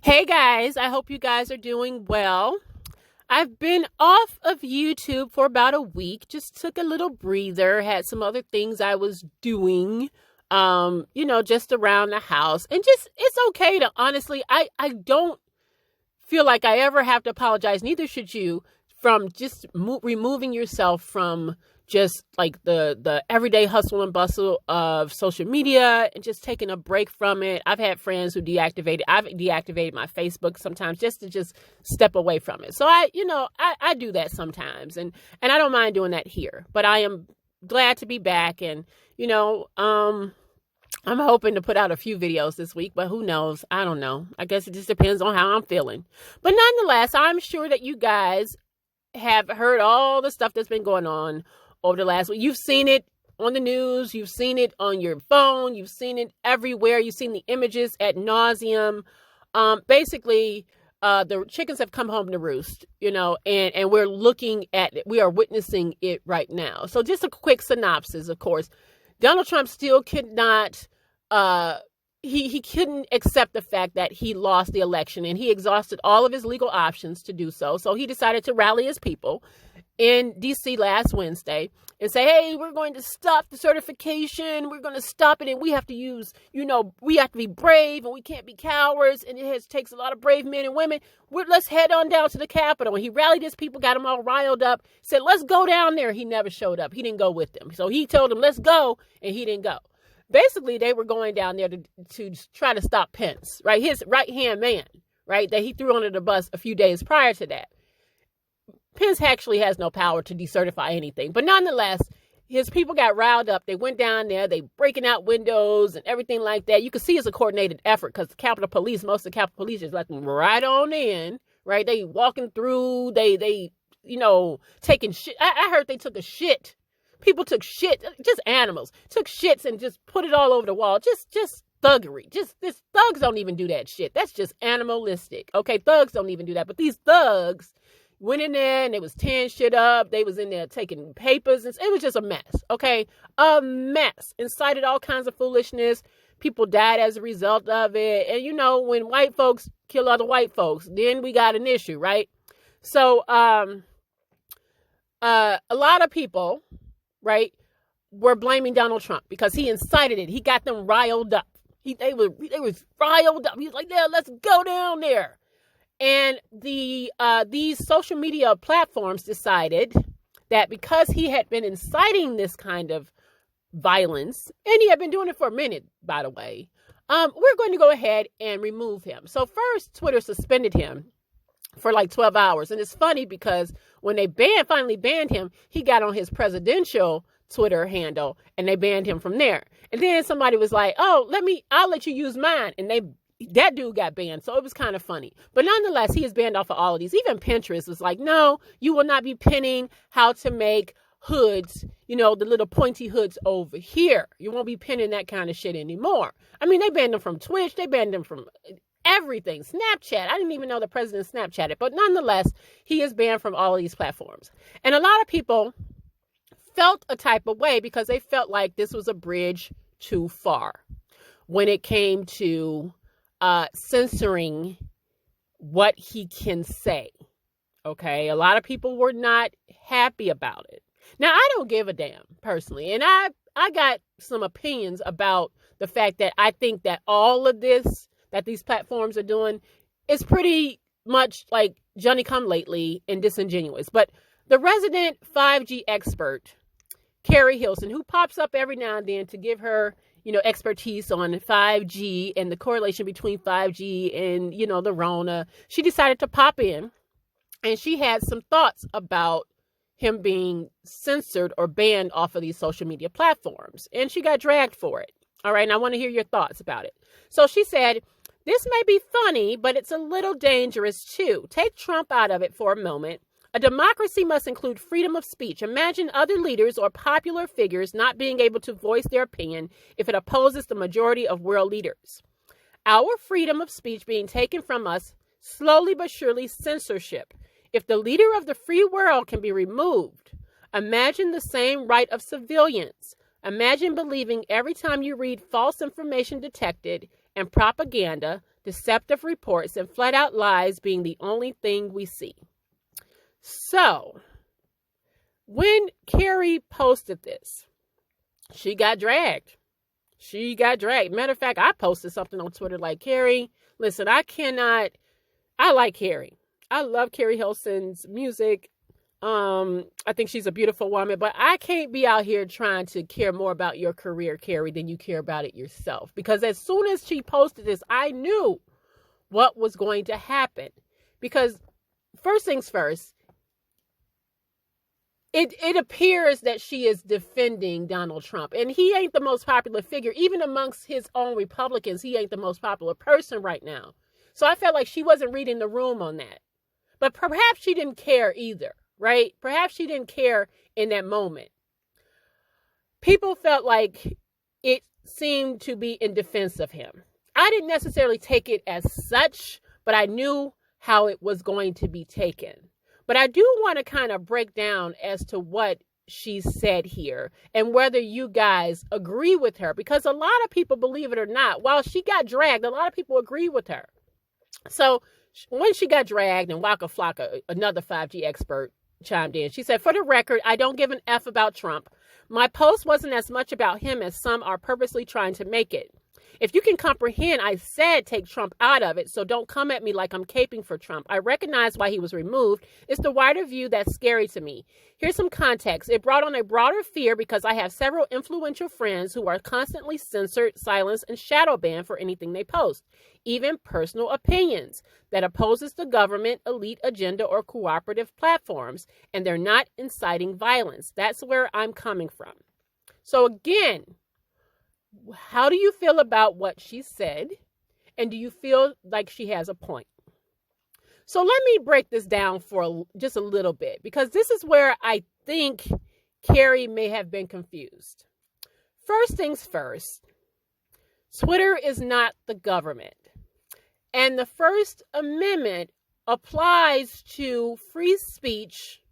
Hey guys, I hope you guys are doing well. I've been off of YouTube for about a week. Just took a little breather, had some other things I was doing just around the house. And just it's okay to honestly, I don't feel like I ever have to apologize, neither should you, from just removing yourself from just like the everyday hustle and bustle of social media and just taking a break from it. I've had friends who I've deactivated my Facebook sometimes just to step away from it. So I do that sometimes, and I don't mind doing that here. But I am glad to be back, and I'm hoping to put out a few videos this week, but who knows? I don't know. I guess it just depends on how I'm feeling. But nonetheless, I'm sure that you guys have heard all the stuff that's been going on over the last week. You've seen it on the news. You've seen it on your phone. You've seen it everywhere. You've seen the images ad nauseum. Basically, the chickens have come home to roost, and we're looking at it. We are witnessing it right now. So just a quick synopsis, of course. Donald Trump still could not, he couldn't accept the fact that he lost the election, and he exhausted all of his legal options to do so. So he decided to rally his people in D.C. last Wednesday and say, hey, we're going to stop the certification. We're going to stop it. And we have to we have to be brave, and we can't be cowards. And takes a lot of brave men and women. Let's head on down to the Capitol. And he rallied his people, got them all riled up, said, let's go down there. He never showed up. He didn't go with them. So he told them, let's go. And he didn't go. Basically, they were going down there to try to stop Pence, right? His right-hand man, right, that he threw under the bus a few days prior to that. Pence actually has no power to decertify anything. But nonetheless, his people got riled up. They went down there. They breaking out windows and everything like that. You can see it's a coordinated effort because most of the Capitol Police just let them right on in, right? They walking through. They taking shit. I heard they took a shit. People took shit, just animals, took shits and just put it all over the wall. Just thuggery. Thugs don't even do that shit. That's just animalistic. Okay, thugs don't even do that. But these thugs went in there and they was tearing shit up. They was in there taking papers. And it was just a mess, okay? A mess. Incited all kinds of foolishness. People died as a result of it. And, when white folks kill other white folks, then we got an issue, right? So a lot of people, right, were blaming Donald Trump because he incited it. He got them riled up. They was riled up. He was like, yeah, let's go down there. And these social media platforms decided that because he had been inciting this kind of violence, and he had been doing it for a minute, by the way, we're going to go ahead and remove him. So first, Twitter suspended him for like 12 hours. And it's funny because when they finally banned him, he got on his presidential Twitter handle and they banned him from there. And then somebody was like, oh, I'll let you use mine. And that dude got banned. So it was kind of funny. But nonetheless, he is banned off of all of these. Even Pinterest was like, no, you will not be pinning how to make hoods, the little pointy hoods over here. You won't be pinning that kind of shit anymore. I mean, they banned him from Twitch. They banned him from everything. Snapchat. I didn't even know the president Snapchatted. But nonetheless, he is banned from all of these platforms. And a lot of people felt a type of way because they felt like this was a bridge too far when it came to censoring what he can say. Okay. A lot of people were not happy about it. Now, I don't give a damn personally. And I got some opinions about the fact that I think that all of this that these platforms are doing is pretty much like Johnny come lately and disingenuous. But the resident 5G expert, Keri Hilson, who pops up every now and then to give her expertise on 5G and the correlation between 5G and, the Rona. She decided to pop in and she had some thoughts about him being censored or banned off of these social media platforms. And she got dragged for it. All right. And I want to hear your thoughts about it. So she said, this may be funny, but it's a little dangerous too. Take Trump out of it for a moment. A democracy must include freedom of speech. Imagine other leaders or popular figures not being able to voice their opinion if it opposes the majority of world leaders. Our freedom of speech being taken from us, slowly but surely censorship. If the leader of the free world can be removed, imagine the same right of civilians. Imagine believing every time you read false information detected and propaganda deceptive reports, and flat out lies being the only thing we see. So, when Keri posted this, she got dragged. Matter of fact, I posted something on Twitter like, Keri, listen, I like Keri. I love Keri Hilson's music. I think she's a beautiful woman, but I can't be out here trying to care more about your career, Keri, than you care about it yourself. Because as soon as she posted this, I knew what was going to happen. Because first things first, it appears that she is defending Donald Trump. And he ain't the most popular figure. Even amongst his own Republicans, he ain't the most popular person right now. So I felt like she wasn't reading the room on that. But perhaps she didn't care either, right? Perhaps she didn't care in that moment. People felt like it seemed to be in defense of him. I didn't necessarily take it as such, but I knew how it was going to be taken. But I do want to kind of break down as to what she said here and whether you guys agree with her, because a lot of people, believe it or not, while she got dragged, a lot of people agree with her. So when she got dragged, and Waka Flocka, another 5G expert, chimed in, she said, for the record, I don't give an F about Trump. My post wasn't as much about him as some are purposely trying to make it. If you can comprehend, I said take Trump out of it, so don't come at me like I'm caping for Trump. I recognize why he was removed. It's the wider view that's scary to me. Here's some context. It brought on a broader fear because I have several influential friends who are constantly censored, silenced, and shadow banned for anything they post, even personal opinions that opposes the government, elite agenda, or cooperative platforms, and they're not inciting violence. That's where I'm coming from. So again, how do you feel about what she said? And do you feel like she has a point? So let me break this down for just a little bit, because this is where I think Keri may have been confused. First things first, Twitter is not the government. And the First Amendment applies to free speech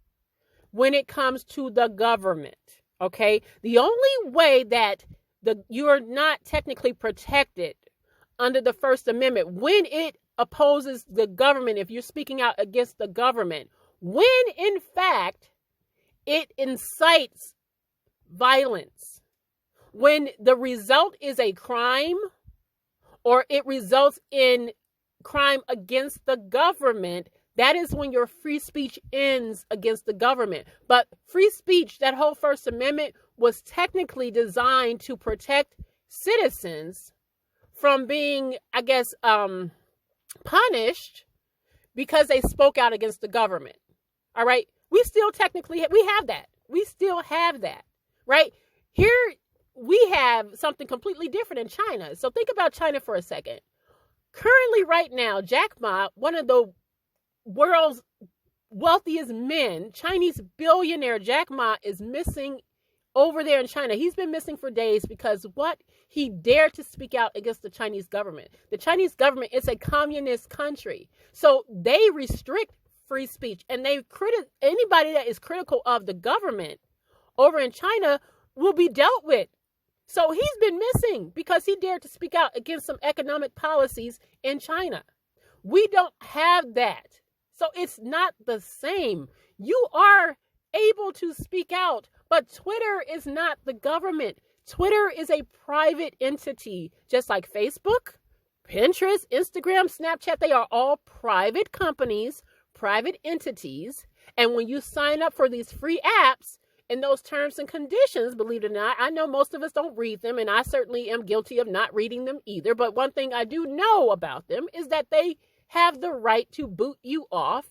when it comes to the government. Okay? The only way that you're not technically protected under the First Amendment when it opposes the government, if you're speaking out against the government, when in fact it incites violence, when the result is a crime or it results in crime against the government, that is when your free speech ends against the government. But free speech, that whole First Amendment, was technically designed to protect citizens from being, I guess, punished because they spoke out against the government. All right. We still technically, we have that. We still have that, right? Here we have something completely different in China. So think about China for a second. Currently right now, Jack Ma, one of the world's wealthiest men, Chinese billionaire Jack Ma, is missing over there in China. He's been missing for days because what? He dared to speak out against the Chinese government. The Chinese government is a communist country. So they restrict free speech, and anybody that is critical of the government over in China will be dealt with. So he's been missing because he dared to speak out against some economic policies in China. We don't have that. So it's not the same. You are able to speak out, but Twitter is not the government. Twitter is a private entity, just like Facebook, Pinterest, Instagram, Snapchat. They are all private companies, private entities. And when you sign up for these free apps and those terms and conditions, believe it or not, I know most of us don't read them, and I certainly am guilty of not reading them either. But one thing I do know about them is that they have the right to boot you off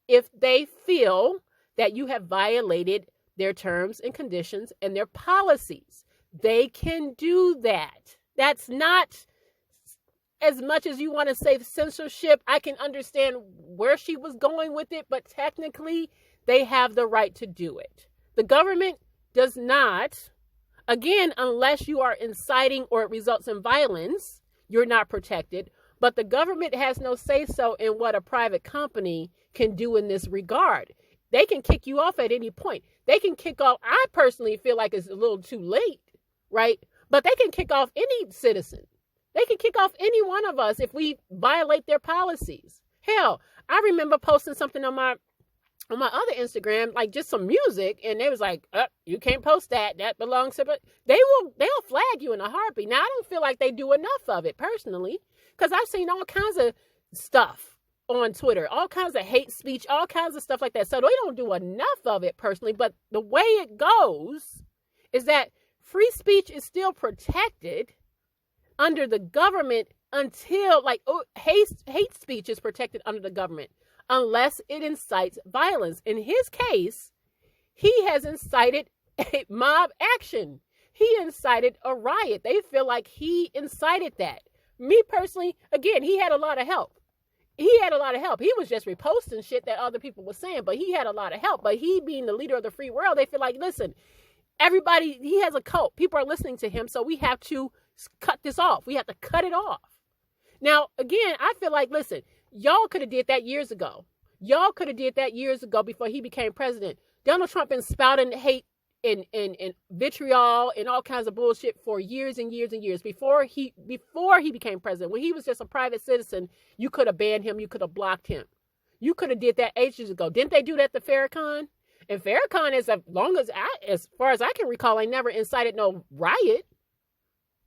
if they feel that you have violated their terms and conditions and their policies. They can do that. That's not, as much as you want to say censorship, I can understand where she was going with it, but technically they have the right to do it. The government does not. Again, unless you are inciting or it results in violence, you're not protected. But the government has no say-so in what a private company can do in this regard. They can kick you off at any point. They can kick off, I personally feel like it's a little too late, right? But they can kick off any citizen. They can kick off any one of us if we violate their policies. Hell, I remember posting something on my other Instagram, like just some music, and they was like, you can't post that. That belongs to, but they'll flag you in a heartbeat. Now, I don't feel like they do enough of it personally, because I've seen all kinds of stuff on Twitter, all kinds of hate speech, all kinds of stuff like that. So they don't do enough of it personally, but the way it goes is that free speech is still protected under the government until, like, hate speech is protected under the government unless it incites violence. In his case, he has incited a mob action. He incited a riot. They feel like he incited that. Me personally, again, he had a lot of help. He was just reposting shit that other people were saying, but he had a lot of help. But he being the leader of the free world, they feel like, listen, everybody, he has a cult. People are listening to him, so we have to cut this off. We have to cut it off. Now, again, I feel like, listen, y'all could have did that years ago. Y'all could have did that years ago before he became president. Donald Trump been spouting hate and vitriol and all kinds of bullshit for years and years and years before he became president. When he was just a private citizen, you could have banned him. You could have blocked him. You could have did that ages ago. Didn't they do that to Farrakhan? And Farrakhan, as far as I can recall, ain't never incited no riot.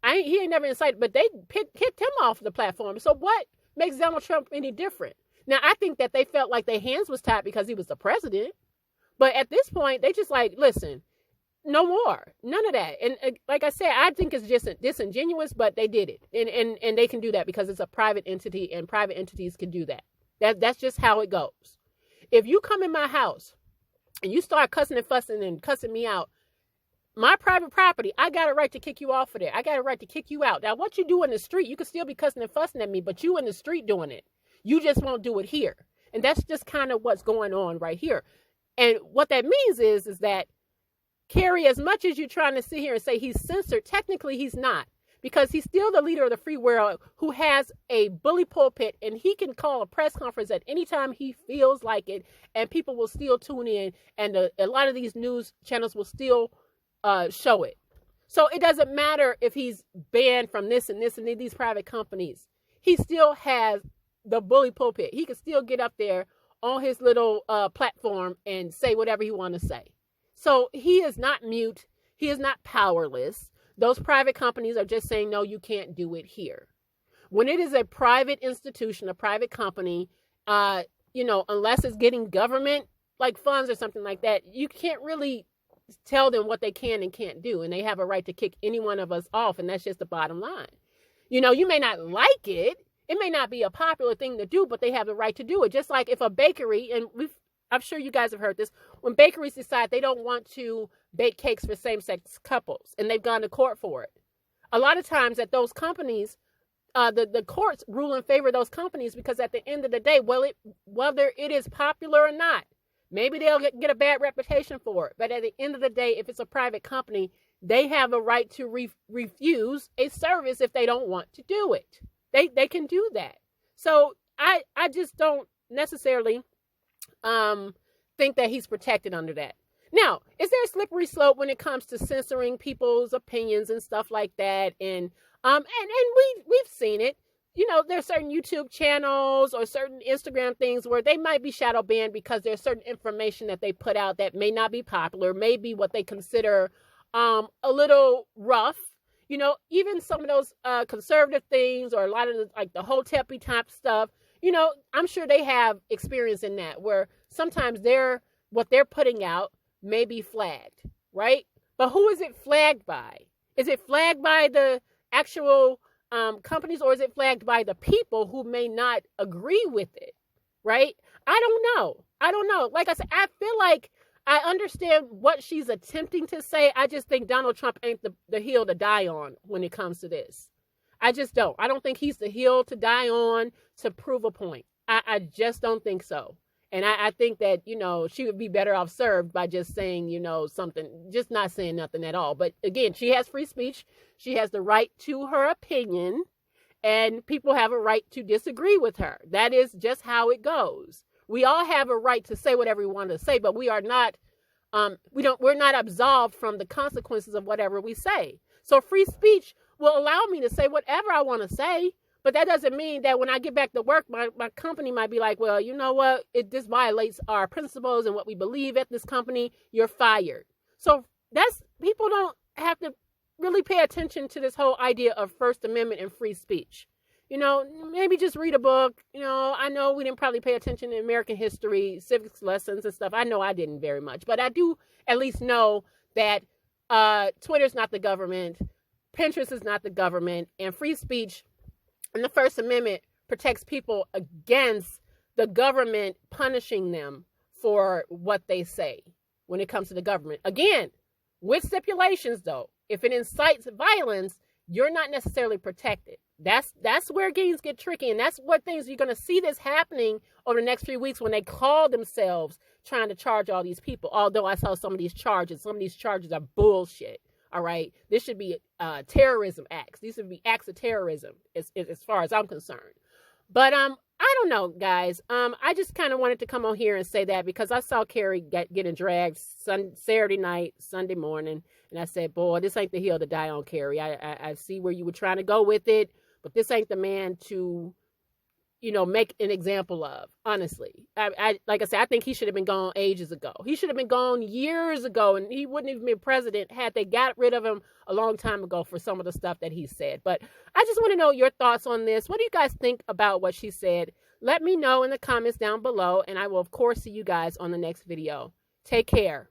He ain't never incited, but they kicked him off the platform. So what makes Donald Trump any different? Now, I think that they felt like their hands was tied because he was the president. But at this point, they just like, listen, no more. None of that. And like I said, I think it's just disingenuous, but they did it. And they can do that because it's a private entity, and private entities can do that. That's just how it goes. If you come in my house and you start cussing and fussing and cussing me out, my private property, I got a right to kick you off of there. I got a right to kick you out. Now, what you do in the street, you can still be cussing and fussing at me, but you in the street doing it. You just won't do it here. And that's just kind of what's going on right here. And what that means is that Keri, as much as you're trying to sit here and say he's censored, technically he's not, because he's still the leader of the free world who has a bully pulpit, and he can call a press conference at any time he feels like it, and people will still tune in, and a lot of these news channels will still show it. So it doesn't matter if he's banned from this and this and these private companies. He still has the bully pulpit. He can still get up there on his little platform and say whatever he want to say. So he is not mute. He is not powerless. Those private companies are just saying, no, you can't do it here. When it is a private institution, a private company, unless it's getting government like funds or something like that, you can't really tell them what they can and can't do. And they have a right to kick any one of us off. And that's just the bottom line. You may not like it. It may not be a popular thing to do, but they have the right to do it. Just like if a bakery, and I'm sure you guys have heard this, when bakeries decide they don't want to bake cakes for same-sex couples, and they've gone to court for it. A lot of times at those companies, the courts rule in favor of those companies because at the end of the day, whether it is popular or not, maybe they'll get a bad reputation for it. But at the end of the day, if it's a private company, they have a right to refuse a service if they don't want to do it. They can do that. So I just don't necessarily think that he's protected under that. Now, is there a slippery slope when it comes to censoring people's opinions and stuff like that? And we've seen it. There's certain YouTube channels or certain Instagram things where they might be shadow banned because there's certain information that they put out that may not be popular, may be what they consider a little rough. Even some of those conservative things, or a lot of the Hotepi type stuff, I'm sure they have experience in that, where sometimes what they're putting out may be flagged, right? But who is it flagged by? Is it flagged by the actual companies, or is it flagged by the people who may not agree with it, right? I don't know. Like I said, I feel like I understand what she's attempting to say. I just think Donald Trump ain't the hill to die on when it comes to this. I just don't. I don't think he's the hill to die on to prove a point. I just don't think so. And I think that, she would be better off served by just saying, something, just not saying nothing at all. But again, she has free speech. She has the right to her opinion, and people have a right to disagree with her. That is just how it goes. We all have a right to say whatever we want to say, but we are not, we're not absolved from the consequences of whatever we say. So free speech will allow me to say whatever I want to say. But that doesn't mean that when I get back to work, my company might be like, well, you know what? This violates our principles and what we believe at this company. You're fired. So people don't have to really pay attention to this whole idea of First Amendment and free speech. Maybe just read a book. I know we didn't probably pay attention to American history, civics lessons and stuff. I know I didn't very much, but I do at least know that Twitter's not the government, Pinterest is not the government, and free speech and the First Amendment protects people against the government punishing them for what they say when it comes to the government. Again, with stipulations, though. If it incites violence, you're not necessarily protected. That's where things get tricky, and that's what things you're going to see this happening over the next few weeks when they call themselves trying to charge all these people. Although I saw some of these charges are bullshit. All right, this should be terrorism acts. These should be acts of terrorism, as far as I'm concerned. But I don't know, guys. I just kind of wanted to come on here and say that because I saw Keri getting dragged Saturday night, Sunday morning, and I said, "Boy, this ain't the hill to die on, Keri. I see where you were trying to go with it, but this ain't the man to, make an example of. Honestly, like I said, I think he should have been gone ages ago. He should have been gone years ago, and he wouldn't even been president had they got rid of him a long time ago for some of the stuff that he said. But I just want to know your thoughts on this. What do you guys think about what she said? Let me know in the comments down below, and I will, of course, see you guys on the next video. Take care.